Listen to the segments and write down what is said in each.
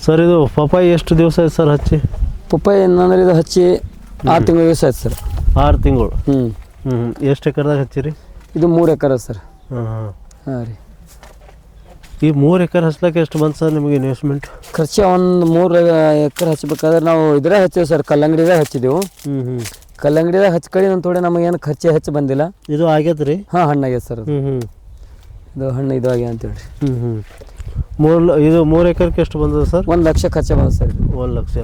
Sir ಇದು ಪಪ್ಪಾಯಿ ಎಷ್ಟು ದಿವಸ ಆಯ್ತು ಸರ್ ಹಚ್ಚಿ? ಪಪ್ಪಾಯಿ ಏನಂದ್ರೆ ಇದು ಹಚ್ಚಿ 6 ತಿಂಗಳು ದಿವಸ ಆಯ್ತು ಸರ್. 6 ತಿಂಗಳು. ಎಷ್ಟು ಎಕರೆದಾಗ ಹಚ್ಚಿರಿ? ಇದು 3 ಎಕರೆ ಸರ್. ಹಾಂ ರೀ. ಈ 3 ಎಕರೆ ಹಚ್ಲಕ್ಕೆ ಎಷ್ಟು ಬಂತು ಸರ್ ನಿಮಗೆ ಇನ್ವೆಸ್ಟ್ಮೆಂಟ್? ಖರ್ಚು ಒಂದು 3 ಎಕರೆ ಹಚ್ಬೇಕಾದ್ರೆ ನಾವು ಇದ್ರಾಗ ಹಚ್ಚಿವಿ ಸರ್, ಕಲ್ಲಂಗಡಿದಾಗ ಹಚ್ಚಿದೆವು. ಕಲ್ಲಂಗಡಿದಾಗ ಹಚ್ಕಡಿ ನಮ್ಮ ಥೋಡೆ ನಮಗೇನು ಖರ್ಚು ಹೆಚ್ಚು ಬಂದಿಲ್ಲ. ಇದು ಆಗೈತೆ ರೀ? ಹಾಂ, ಹಣ್ಣಾಗ್ಯದ ಸರ್. ಇದು ಹಣ್ಣು ಇದು ಆಗ್ಯ ಅಂತೇಳಿ. ಇದು 3 ಎಕರೆಗೆ ಎಷ್ಟು ಬಂದದ ಸರ್? 1 ಲಕ್ಷ ಖರ್ಚು ಬಂದ ಸರ್. 1 ಲಕ್ಷ.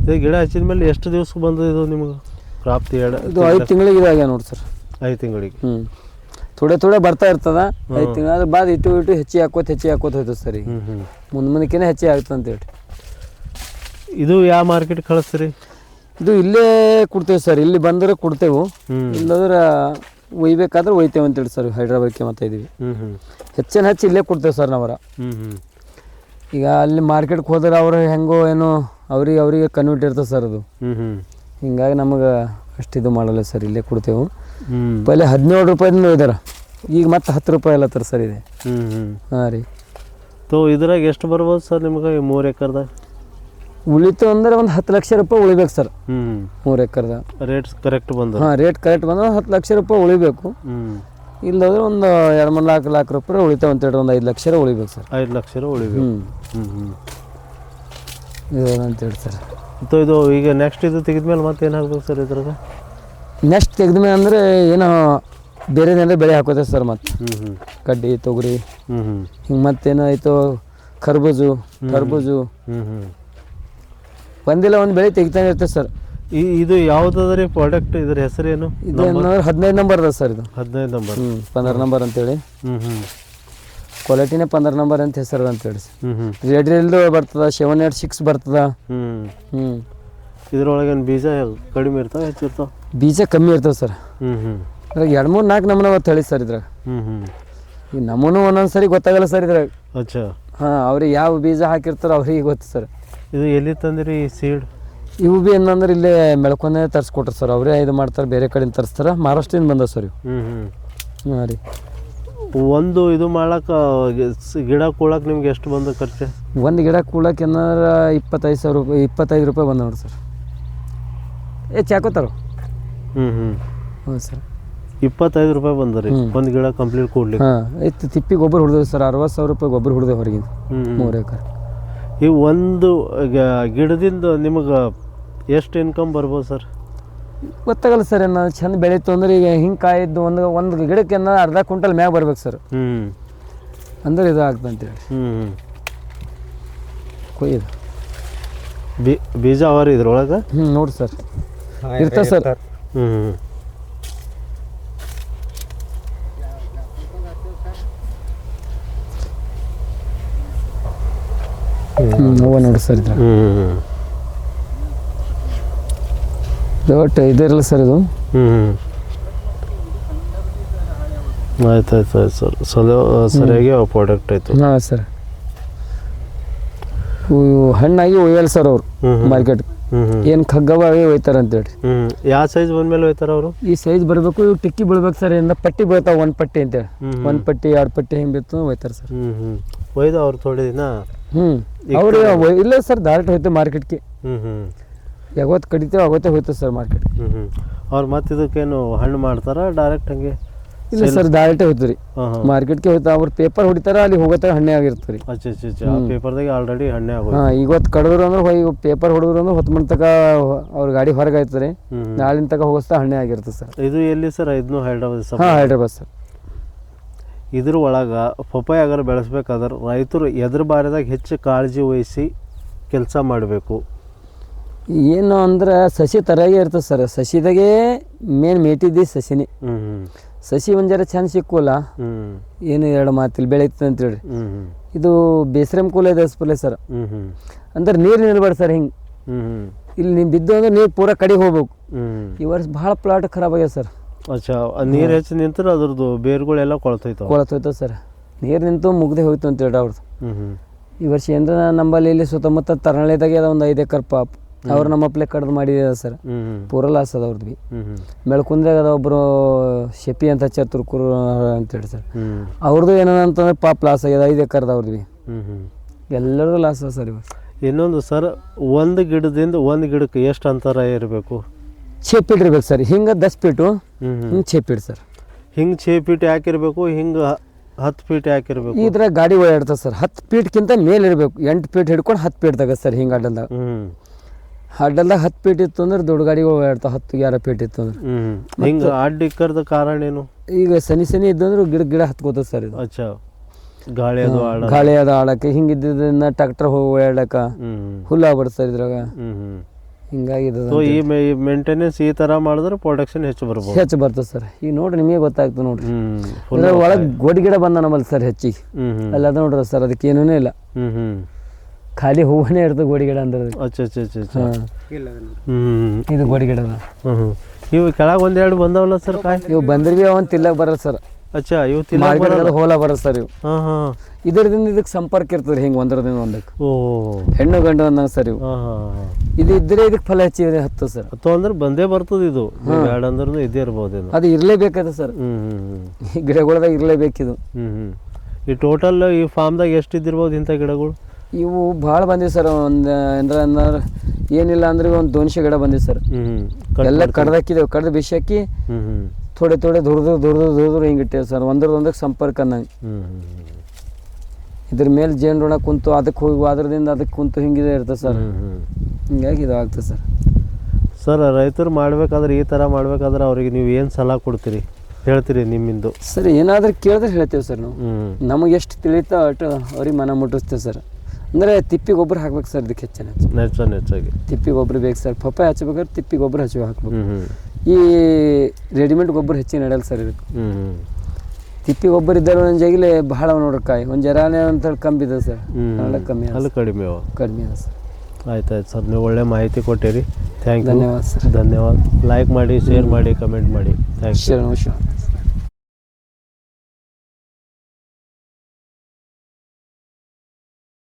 ಇದು ಗಿಡ ಹಚ್ಚಿದ ಮೇಲೆ ಎಷ್ಟು ದಿವಸಕ್ಕೆ ಬಂದದ ಇದು ನಿಮಗೆ ಪ್ರಾಪ್ತಿ? ಇದು 5 ತಿಂಗಳಿಗೆ ಇದಾಗ್ಯ ನೋಡಿ ಸರ್. 5 ತಿಂಗಳಿಗೆ. ಥೋಡೆ ಬರ್ತಾ ಇರ್ತದ. 5 ತಿಂಗಳು ಅದ್ರ ಬಾದ್ ಇಟ್ಟು ಹೆಚ್ಚಿ ಹಾಕೋತ ಹೋಯ್ತು ಸರ್. ಈಗ ಮುಂದಕ್ಕಿಂತ ಹೆಚ್ಚಿ ಆಗ್ತದೆ ಅಂತೇಳಿ. ಇದು ಯಾವ ಮಾರ್ಕೆಟ್ ಕಳಿಸ್ತೀರಿ? ಇದು ಇಲ್ಲೇ ಕೊಡ್ತೇವೆ ಸರ್. ಇಲ್ಲಿ ಬಂದ್ರೆ ಕೊಡ್ತೇವೆ, ಇಲ್ಲದ್ರೆ ಒಯ್ಬೇಕಾದ್ರೆ ಒಯ್ತೇವೆ ಅಂತೇಳಿ ಸರ್. ಹೈದ್ರಾಬಾದ್ಗೆ ಮತ್ತೆ ಇದೀವಿ. ಹೆಚ್ಚು ಇಲ್ಲೇ ಕೊಡ್ತೇವೆ ಸರ್ ನಾವರ. ಈಗ ಅಲ್ಲಿ ಮಾರ್ಕೆಟ್ಗೆ ಹೋದ್ರೆ ಅವ್ರು ಹೆಂಗೋ ಏನೋ ಅವ್ರಿಗೆ ಕನ್ವರ್ಟ್ ಇರ್ತದೆ ಸರ್ ಅದು. ಹಿಂಗಾಗಿ ನಮಗೆ ಅಷ್ಟು ಇದು ಮಾಡಲ್ಲ ಸರ್. ಇಲ್ಲೇ ಕೊಡ್ತೇವೆ. ಪहिले 17 ರೂಪಾಯಿಂದ ಒಯ್ದಾರ, ಈಗ ಮತ್ತೆ 10 ರೂಪಾಯಿ ಅಲ್ಲತ್ತಾರ ಸರ್ ಇದೆ. ಹಾಂ ರೀ. ಇದ್ರಾಗ ಎಷ್ಟು ಬರ್ಬೋದು ಸರ್ ನಿಮ್ಗೆ ಈ 3 ಎಕರ್ದಾಗ? ಉಳಿತು ಅಂದ್ರೆ ಒಂದು 10 ಲಕ್ಷ ರೂಪಾಯಿ ಉಳಿಬೇಕು ಸರ್. 3 ಎಕರ್ದಾಗ ರೇಟ್ ಕರೆಕ್ಟ್ ಬಂದ? ಹಾಂ, ರೇಟ್ ಕರೆಕ್ಟ್ ಬಂದ್ರೆ 10 ಲಕ್ಷ ರೂಪಾಯಿ ಉಳಿಬೇಕು. ಇಲ್ಲದ್ರೆ ಒಂದು 2-3 ಲಾಖ ರೂಪಾಯಿ ಉಳಿತಾವ ಅಂತೇಳಿ ಒಂದು 5 ಲಕ್ಷ ಉಳಿಬೇಕು ಸರ್. 5 ಲಕ್ಷ ಉಳಿಬೇಕು. ಇದು ಅಂತೇಳಿ ಸರ್. ಇದು ಈಗ ನೆಕ್ಸ್ಟ್ ಇದು ತೆಗೆದ್ಮೇಲೆ ಮತ್ತೆ ಏನಾಗ್ಬೇಕು ಸರ್ ಇದ್ರಾಗ? ನೆಕ್ಸ್ಟ್ ತೆಗೆದ್ಮೇಲೆ ಅಂದರೆ ಏನೋ ಬೇರೆದೇನಾದ್ರೆ ಬೆಳೆ ಹಾಕೋತೇವೆ ಸರ್. ಮತ್ತೆ ಕಡ್ಡಿ, ತೊಗರಿ, ಹಿಂಗೆ ಮತ್ತೇನೋ ಆಯಿತು ಕರ್ಬೂಜು ಒಂದಿಲ್ಲ ಒಂದು ಬೆಳೆ ತೆಗಿತಾನೆ ಇರ್ತೇವೆ ಸರ್. ಇದು ಯಾವುದಾದ್ರಿ ಪ್ರಾಡಕ್ಟ್? ಇದ್ರ ಹೆಸರೇನು? ಇದು 15 ನಂಬರ್ ಅದ ಸರ್. ಇದು 15 ನಂಬರ್. 15 ನಂಬರ್ ಅಂತೇಳಿ. ಕ್ವಾಲಿಟಿನೇ 15 ನಂಬರ್ ಅಂತ ಹೆಸರು ಅಂತೇಳಿ. ರೆಡ್ ಬರ್ತದ, 786 ಬರ್ತದ. ಇದ್ರೊಳಗೆ ಬೀಜ ಕಡಿಮೆ ಇರ್ತಾವ ಹೆಚ್ಚಿರ್ತಾವ? ಬೀಜ ಕಮ್ಮಿ ಇರ್ತಾವ ಸರ್. ಇದ್ರಾಗ 2-3-4 ನಮೂನೆ ತಳಿ ಸರ್ ಇದ್ರಾಗ. ಈ ನಮೂನು ಒಂದೊಂದು ಸರಿ ಗೊತ್ತಾಗಲ್ಲ ಸರ್ ಇದ್ರಾಗ. ಹಾಂ, ಅವ್ರಿಗೆ ಯಾವ ಬೀಜ ಹಾಕಿರ್ತಾರೋ ಅವ್ರಿಗೆ ಗೊತ್ತು ಸರ್. ಇದು ಎಲ್ಲಿ ತಂದಿರಿ ಈ ಸೀಡ್? ಇವು ಭೀ ಏನಂದ್ರೆ ಇಲ್ಲೇ ಮೆಳ್ಕೊಂಡೇ ತರಿಸ್ಕೊಟ್ರು ಸರ್. ಅವರೇ ಇದು ಮಾಡ್ತಾರೆ, ಬೇರೆ ಕಡೆಯಿಂದ ತರಿಸ್ತಾರೆ. ಮಹಾರಾಷ್ಟ್ರದಿಂದ ಬಂದ ಸರ್ ಇವು. ಹಾಂ ರೀ. ಒಂದು ಇದು ಮಾಡಕ್ಕೆ ಗಿಡ ಕೂಳಕ್ಕೆ ನಿಮ್ಗೆ ಎಷ್ಟು ಬಂದ ಖರ್ಚು? ಒಂದು ಗಿಡ ಕೂಳಕ್ಕೆ ಏನಾರ 25 ರೂಪಾಯಿ ಬಂದ ನೋಡಿ ಸರ್. ಚಾಕೋತಾರ. ಹ್ಞೂ ಸರ್. 25 ರೂಪಾಯಿ ಬಂದ್ರಿ ಒಂದು ಗಿಡ ಕಂಪ್ಲೀಟ್ ಕೂಡ್ಲಿಕ್ಕೆ? ಹಾಂ, ತಿಪ್ಪಿ ಗೊಬ್ಬರ ಹೊಡೆದೇವೆ ಸರ್. 60,000 ರೂಪಾಯಿ ಗೊಬ್ಬರ ಹೊಡೆದೇವೆ ಹೊರಗಿಂದ 3 ಎಕರೆ. ಈ ಒಂದು ಗಿಡದಿಂದ ನಿಮಗೆ ಎಷ್ಟು ಇನ್ಕಮ್ ಬರ್ಬೋದು ಸರ್? ಗೊತ್ತಾಗಲ್ಲ ಸರ್. ಏನು ಚಂದ ಬೆಳೀತು ಅಂದ್ರೆ ಈಗ ಹಿಂಗೆ ಕಾಯಿದ್ದು ಒಂದು ಗಿಡಕ್ಕೆ ಅರ್ಧ ಕ್ವಿಂಟಲ್ ಮ್ಯಾಗ ಬರ್ಬೇಕು ಸರ್. ಅಂದ್ರೆ ಇದು ಆಗ್ತದೆ ಅಂತೇಳಿ. ಕೊಯ್ದು ಬೀಜ ಅವರಿ ಇದ್ರೊಳಗೆ? ನೋಡಿ ಸರ್, ಇರ್ತದೆ ಸರ್. ನೋಡಿ ಸರ್ ಇದ್ರ ಒಟ್ಟು ಇದಿರಲ್ಲ ಸರ್ ಇದು. ಆಯ್ತು ಸರ್. ಸರಿಯಾಗಿ ಪ್ರಾಡಕ್ಟ್ ಆಯಿತು. ಹಾಂ ಸರ್. ಹಣ್ಣಾಗಿ ಒಯ್ಯಲ್ಲ ಸರ್ ಅವರು ಮಾರ್ಕೆಟ್. ಏನು ಖಗ್ಗವ ಒಯ್ತಾರೆ ಅಂತೇಳಿ. ಯಾವ ಸೈಜ್ ಬಂದ್ಮೇಲೆ ಒಯ್ತಾರ ಅವರು? ಈ ಸೈಜ್ ಬರಬೇಕು, ಇವು ಟಿಕ್ಕಿ ಬೀಳ್ಬೇಕು ಸರ್. ಪಟ್ಟಿ ಬೀಳ್ತಾವ, 1 ಪಟ್ಟಿ ಅಂತೇಳಿ. 1 ಪಟ್ಟಿ 2 ಪಟ್ಟಿ ಹಿಂಗೆ ಬಿತ್ತು ಒಯ್ತಾರೆ ಸರ್. ಒಯ್ದು ಅವ್ರು ಥೋಡೆ ದಿನ ಅವ್ರು ಇಲ್ಲ ಸರ್, ಡೈರೆಕ್ಟ್ ಹೋಯ್ತು ಮಾರ್ಕೆಟ್ಗೆ. ಯಾವತ್ತು ಕಡಿತೇವೆ ಅವತ್ತೇ ಹೋಯ್ತು ಸರ್ ಮಾರ್ಕೆಟ್. ಅವ್ರು ಮತ್ತೆ ಇದಕ್ಕೇನು ಹಣ್ಣು ಮಾಡ್ತಾರ ಡೈರೆಕ್ಟ್ ಹಂಗೆ? ಇಲ್ಲ ಸರ್, ಡೈರೆಕ್ಟೇ ಹೋಯ್ತು ರೀ ಮಾರ್ಕೆಟ್ಗೆ. ಹೋಯ್ತು ಅವ್ರು ಪೇಪರ್ ಹೊಡಿತಾರ, ಅಲ್ಲಿ ಹೋಗೋತ್ತಾಗ ಹಣ್ಣೆ ಆಗಿರ್ತಾರೆ ರೀ. ಪೇಪರ್ದಾಗ ಆಲ್ರೆಡಿ ಹಣ್ಣೆ ಆಗೋದು. ಹಾಂ, ಇವತ್ತು ಕಡಿದ್ರು ಅಂದ್ರೆ ಈಗ ಪೇಪರ್ ಹೊಡಿದ್ರು ಅಂದ್ರೆ 10 ಮಂದಿ ತನಕ ಅವ್ರ ಗಾಡಿ ಹೊರಗೆ ಆಯ್ತದೆ ರೀ. ನಾಳಿನ ತನಕ ಹೋಗಿಸ್ತಾ ಹಣ್ಣೆ ಆಗಿರ್ತದೆ ಸರ್. ಇದು ಎಲ್ಲಿ ಸರ್? ಇದನ್ನು ಹೈದ್ರಾಬಾದ್? ಹಾಂ, ಹೈದ್ರಾಬಾದ್ ಸರ್. ಇದ್ರ ಒಳಗೆ ಪಪ್ಪಾಯ ಅಗರ ಬೆಳೆಸ್ಬೇಕಾದ್ರೆ ರೈತರು ಎದ್ರ ಬಾರಿದಾಗ ಹೆಚ್ಚು ಕಾಳಜಿ ವಹಿಸಿ ಕೆಲಸ ಮಾಡಬೇಕು? ಏನು ಅಂದ್ರೆ ಸಸಿ ತರಾಗೆ ಇರ್ತದೆ ಸರ್. ಸಸಿದಾಗೆ ಮೇನ್ ಮೇಟಿದ್ದು ಸಸಿನೇ. ಸಸಿ ಒಂದು ಜರ ಚಂದ ಸಿಕ್ಕಲ್ಲ, ಏನು 2 ಮಾತಿಲ್ ಬೆಳೀತದೆ ಅಂತೇಳಿ. ಇದು ಬೇಸ್ರಮ್ ಕೂಲ ಇದೆ ಪಲ್ಲೆ ಸರ್. ಅಂದ್ರೆ ನೀರು ನಿಲ್ಬೇಡ ಸರ್. ಹಿಂಗೆ ಇಲ್ಲಿ ನೀವು ಬಿದ್ದು ಅಂದ್ರೆ ನೀರು ಪೂರ ಕಡೆ ಹೋಗ್ಬೇಕು. ಈ ವರ್ಷ ಭಾಳ ಪ್ಲಾಟ್ ಖರಾಬ್ ಆಗ್ಯಾವ ಸರ್. ನೀರು ಹೆಚ್ಚು ನಿಂತರೆ ಅದ್ರದ್ದು ಬೇರುಗಳೆಲ್ಲ ಕೊಳತೋಯ್ತವ ಸರ್. ನೀರು ನಿಂತು ಮುಗ್ದೆ ಹೋಯ್ತು ಅಂತೇಳಿ ಅವ್ರದ್ದು. ಈ ವರ್ಷ ಏನಾರ ನಂಬಲ್ಲಿ ಇಲ್ಲಿ ಸುತ್ತಮುತ್ತ ತರಳಿದಾಗೆ ಅದ ಒಂದು 5 ಎಕರೆ ಅವ್ರು ನಮ್ಮ ಅಪ್ಲೆ ಕಡ್ದು ಮಾಡಿದ ಸರ್ ಪೂರ ಲಾಸ್ ಅದ ಅವ್ರದ್ದು ಭೀ ಮೆಳ್ಕುಂದಾಗ ಅದ ಒಬ್ಬರು ಶೆಪಿ ಅಂತ ಹಚ್ಚಾರ ತುರ್ಕೂರು ಅಂತೇಳಿ ಸರ್ ಅವ್ರದ್ದು ಏನಂತಂದ್ರೆ ಪಾಪ ಲಾಸ್ ಆಗ್ಯದ 5 ಎಕರ್ದ ಅವ್ರದ್ದು ಭೀ ಎಲ್ಲರೂ ಲಾಸ್ ಅದ ಸರ್ ಇವಾಗ. ಇನ್ನೊಂದು ಸರ್, ಒಂದು ಗಿಡದಿಂದ ಒಂದು ಗಿಡಕ್ಕೆ ಎಷ್ಟು ಅಂತರ ಇರಬೇಕು? 6 ಫೀಟ್ ಇರ್ಬೇಕು ಸರ್. ಹಿಂಗೆ 10 ಫೀಟು, ಹಿಂಗೆ 6 ಫೀಟ್ ಸರ್. ಹಿಂಗೆ 6 ಫೀಟ್ ಯಾಕಿರ್ಬೇಕು, ಹಿಂಗೆ 10 ಫೀಟ್ ಯಾಕಿರ್ಬೇಕು? ಈ ಥರ ಗಾಡಿ ಓಡಾಡ್ತದೆ ಸರ್. 10 ಫೀಟ್ಗಿಂತ ಮೇಲೆ ಇರಬೇಕು. 8 ಫೀಟ್ ಹಿಡ್ಕೊಂಡು 10 ಫೀಟ್ ತಗೋ ಸರ್. ಹಿಂಗೆ ಅಡ್ಡಲ್ದಾಗ 10 ಫೀಟ್ ಇತ್ತು ಅಂದ್ರೆ ದೊಡ್ಡ ಗಾಡಿಗಳು ಓಡಾಡ್ತಾವೆ. 10-11 ಫೀಟ್ ಇತ್ತು ಅಂದ್ರೆ. ಹಿಂಗೆ ಅಡ್ಡ ಇಕ್ಕರದ ಕಾರಣ ಏನು? ಈಗ ಸನಿ ಇದ್ದಂದ್ರೆ ಗಿಡ ಹತ್ಕೋತದೆ ಸರ್ ಇದು. ಅಚ್ಚಾ, ಗಾಳಿ ಅದು ಆಡಕ್ಕೆ ಹಿಂಗೆ ಇದ್ದಿದ್ದರಿಂದ ಟ್ರಾಕ್ಟರ್ ಹೋಗಿ ಓಡಾಡಕ್ಕೆ ಹುಲ್ಲಾಗ್ಬಿಡ್ತು ಸರ್ ಇದ್ರಾಗ. ಹಿಂಗಾಗಿ ಈ ಮೇಂಟೆನೆನ್ಸ್ ಈ ತರ ಮಾಡಿದ್ರೆ ಪ್ರೊಡಕ್ಷನ್ ಹೆಚ್ಚು ಬರ್ತದೆ ಸರ್. ಈಗ ನೋಡ್ರಿ ನಿಮಗೆ ಗೊತ್ತಾಗ್ತದೆ ನೋಡ್ರಿ. ಒಳಗೆ ಗೋಡಿ ಗಿಡ ಬಂದ ನಮ್ಮಲ್ಲಿ ಸರ್ ಹೆಚ್ಚಿಗೆ. ಅಲ್ಲ ಅದ ನೋಡ್ರಿ ಸರ್, ಅದಕ್ಕೆ ಏನೂ ಇಲ್ಲ, ಖಾಲಿ ಹೂವನೇ ಇರ್ತದೆ ಗೋಡಿ ಗಿಡ ಅಂದ್ರೆ. ಇದು ಗೋಡಿ ಗಿಡ. ಇವು ಕೆಳಗೆ 1-2 ಬಂದವಲ್ಲ ಸರ್ ಕಾಯಿ? ಇವು ಬಂದ್ರೆ ಭೀ ಅವನ್ ತಿಲ್ಲಕ್ ಬರಲ್ಲ ಸರ್. ಅಚ್ಚಾ, ಇವು ಹೋಲ ಬರಲ್ಲ ಸರ್. ಇವು ಇದರದಿಂದ ಇದಕ್ಕೆ ಸಂಪರ್ಕ ಇರ್ತದೆ ಹಿಂಗೆ ಒಂದರದಿಂದ ಒಂದಕ್ಕೆ. ಹೆಣ್ಣು ಗಂಡು ಅಂದಂಗೆ ಸರ್ ಇವು. ಇದು ಇದ್ರೆ ಇದಕ್ಕೆ ಫಲ ಹೆಚ್ಚಿ ಹತ್ತು ಸರ್. ಅಂದ್ರೆ ಬಂದೇ ಬರ್ತದೆ ಇದು. ಬ್ಯಾಡ ಅಂದ್ರೂ ಇದೇ ಇರ್ಬೋದು. ಅದು ಇರ್ಲೇಬೇಕದ ಸರ್. ಈ ಗಿಡಗಳದಾಗ ಇರ್ಲೇಬೇಕಿದು. ಈ ಟೋಟಲ್ ಈ ಫಾರ್ಮ್ದಾಗ ಎಷ್ಟು ಇದ್ದಿರ್ಬೋದು ಇಂಥ ಗಿಡಗಳು? ಇವು ಭಾಳ ಬಂದಿವೆ ಸರ್. ಒಂದು ಅಂದ್ರೆ ಏನಿಲ್ಲ ಅಂದ್ರೆ ಒಂದು 200 ಗಿಡ ಬಂದಿವೆ ಸರ್. ಎಲ್ಲ ಕಡ್ದಾಕಿದ್ದೇವೆ. ಕಡ್ದು ಬಿಸಿ ಹಾಕಿ ಥೋಡೆ ದುರ್ದು ಹಿಂಗೆ ಇಟ್ಟೇವೆ ಸರ್. ಒಂದರದೊಂದಕ್ಕೆ ಸಂಪರ್ಕ ಅನ್ನಂಗೆ. ಇದ್ರ ಮೇಲೆ ಜೇನುನೊಣ ಕುಂತು ಅದಕ್ಕೆ ಹೋಗಿ ಅದರದಿಂದ ಅದಕ್ಕೆ ಕುಂತು ಹಿಂಗಿದೆ ಇರ್ತದೆ ಸರ್. ಹಿಂಗಾಗಿ ಇದು ಆಗ್ತದೆ ಸರ್. ಸರ್, ರೈತರು ಮಾಡ್ಬೇಕಾದ್ರೆ ಈ ಥರ ಮಾಡ್ಬೇಕಾದ್ರೆ ಅವ್ರಿಗೆ ನೀವು ಏನು ಸಲಹೆ ಕೊಡ್ತೀರಿ, ಹೇಳ್ತೀರಿ ನಿಮ್ಮಿಂದು? ಸರ್, ಏನಾದರೂ ಕೇಳಿದ್ರೆ ಹೇಳ್ತೇವೆ ಸರ್ ನಾವು. ನಮಗೆ ಎಷ್ಟು ತಿಳಿತಾ ಅಷ್ಟು ಅವ್ರಿಗೆ ಮನ ಮುಟ್ಟಿಸ್ತೇವೆ ಸರ್. ಅಂದರೆ ತಿಪ್ಪಿ ಗೊಬ್ಬರ ಹಾಕ್ಬೇಕು ಸರ್. ಇದಕ್ಕೆ ಹೆಚ್ಚಾಗಿ ತಿಪ್ಪಿ ಗೊಬ್ಬರ ಬೇಕು ಸರ್. ಪಪ್ಪಾಯ ಹಚ್ಬೇಕಾದ್ರೆ ತಿಪ್ಪಿ ಗೊಬ್ಬರ ಹಾಕ್ಬೇಕು. ಈ ರೆಡಿಮೇಡ್ ಗೊಬ್ಬರ ಹೆಚ್ಚಿಗೆ ನಡೆಯಲ್ಲ ಸರ್ ಇದಕ್ಕೆ. ತಿಪ್ಪಿ ಗೊಬ್ಬರ ಇದ್ದರೆ ಒಂದು ಜಾಗಿಲೆ ಭಾಳ ನೋಡ್ರಿ ಕಾಯಿ ಒಂದು ಜರಾನೆ ಅಂತ ಕಮ್ಮಿ ಇದೆ ಸರ್. ಕಮ್ಮಿ ಅದ ಸರ್. ಆಯ್ತು ಸರ್, ನೀವು ಒಳ್ಳೆ ಮಾಹಿತಿ ಕೊಟ್ಟಿರಿ. Thank you. ಧನ್ಯವಾದ ಸರ್. ಧನ್ಯವಾದ. ಲೈಕ್ ಮಾಡಿ, ಶೇರ್ ಮಾಡಿ, ಕಮೆಂಟ್ ಮಾಡಿ. Thank you. ನಮಸ್ಕಾರ.